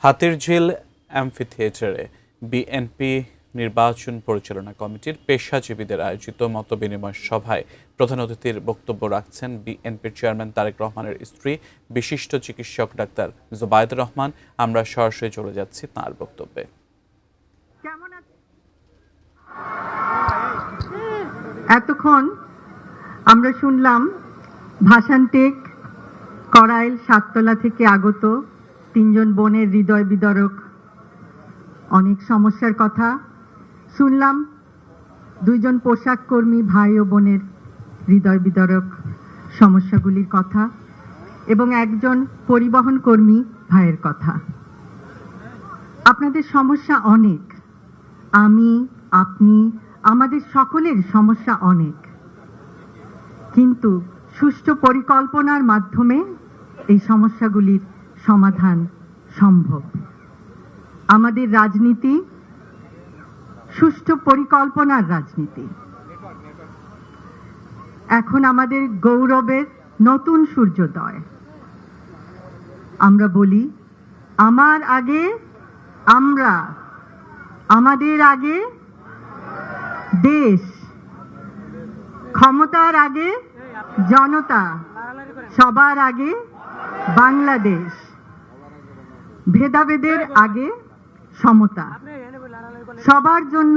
Hatirjheel অ্যাম্ফিথিয়েটারে BNP নির্বাচন পরিচালনা কমিটির পেশাজীবীদের আয়োজিত মতবিনিময় সভায় প্রধান অতিথির বক্তব্য রাখছেন বিএনপির চেয়ারম্যান তারেক রহমানের স্ত্রী বিশিষ্ট চিকিৎসক ডাক্তার জুবাইদুর রহমান। আমরা সরাসরি চলে যাচ্ছি তাঁর বক্তব্যে। এতক্ষণ আমরা শুনলাম ভাষান্তিক করাইল সাততলা থেকে আগত তিনজন বোনের হৃদয় বিদারক অনেক সমস্যার কথা শুনলাম, দুইজন পোশাক কর্মী ভাই ও বোনের হৃদয় বিদারক সমস্যাগুলির কথা এবং একজন পরিবহন কর্মী ভাইয়ের কথা। আপনাদের সমস্যা অনেক, আমি আপনি আমাদের সকলের সমস্যা অনেক, কিন্তু সুষ্ঠু পরিকল্পনার মাধ্যমে এই সমস্যাগুলির সমাধান সম্ভব। আমাদের রাজনীতি সুষ্ঠু পরিকল্পনার রাজনীতি। এখন আমাদের গৌরবের নতুন সূর্যোদয়। আমরা বলি আমার আগে আমরা, আমাদের আগে দেশ, ক্ষমতার আগে জনতা, সবার আগে বাংলাদেশ, ভেদাভেদের আগে সমতা, সবার জন্য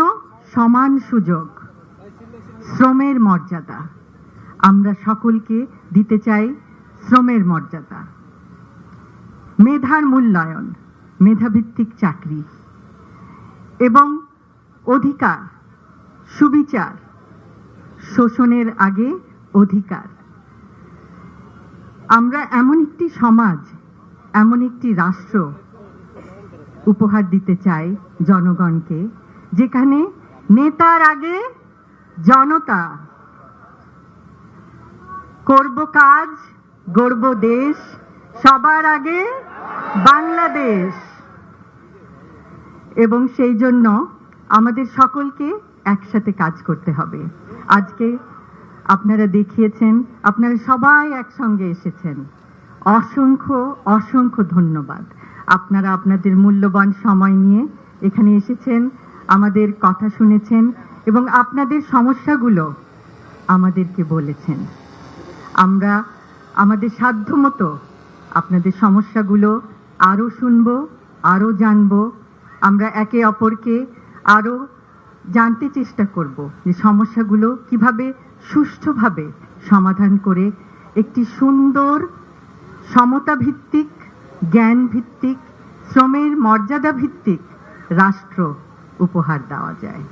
সমান সুযোগ, শ্রমের মর্যাদা। আমরা সকলকে দিতে চাই শ্রমের মর্যাদা, মেধার মূল্যায়ন, মেধাভিত্তিক চাকরি এবং অধিকার, সুবিচার, শোষণের আগে অধিকার। আমরা এমন একটি সমাজ, এমন একটি রাষ্ট্র উপহার দিতে চাই জনগণকে, যেখানে নেতার আগে জনতা, করব কাজ, গড়ব দেশ, সবার আগে বাংলাদেশ। এবং সেই জন্য আমাদের সকলকে একসাথে কাজ করতে হবে। আজকে আপনারা দেখিয়েছেন, আপনারা সবাই একসঙ্গে এসেছেন। অসংখ্য অসংখ্য ধন্যবাদ। আপনারা আপনাদের মূল্যবান সময় নিয়ে এখানে এসেছেন, আমাদের কথা শুনেছেন এবং আপনাদের সমস্যাগুলো আমাদেরকে বলেছেন। আমরা আমাদের সাধ্যমতো আপনাদের সমস্যাগুলো আরও শুনব, আরও জানব। আমরা একে অপরকে আরও জানতে চেষ্টা করব যে সমস্যাগুলো কিভাবে সুষ্ঠুভাবে সমাধান করে একটি সুন্দর সমতা ভিত্তিক, জ্ঞান ভিত্তিক, শ্রমের মর্যাদা ভিত্তিক রাষ্ট্র উপহার দেওয়া যায়।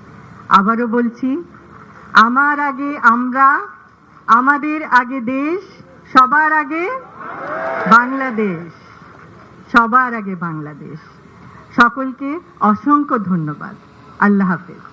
আবারও বলছি, আমার আগে আমরা, আমাদের আগে দেশ, সবার আগে বাংলাদেশ, সবার আগে বাংলাদেশ। সকলকে অসংখ্য ধন্যবাদ। আল্লাহ হাফেজ।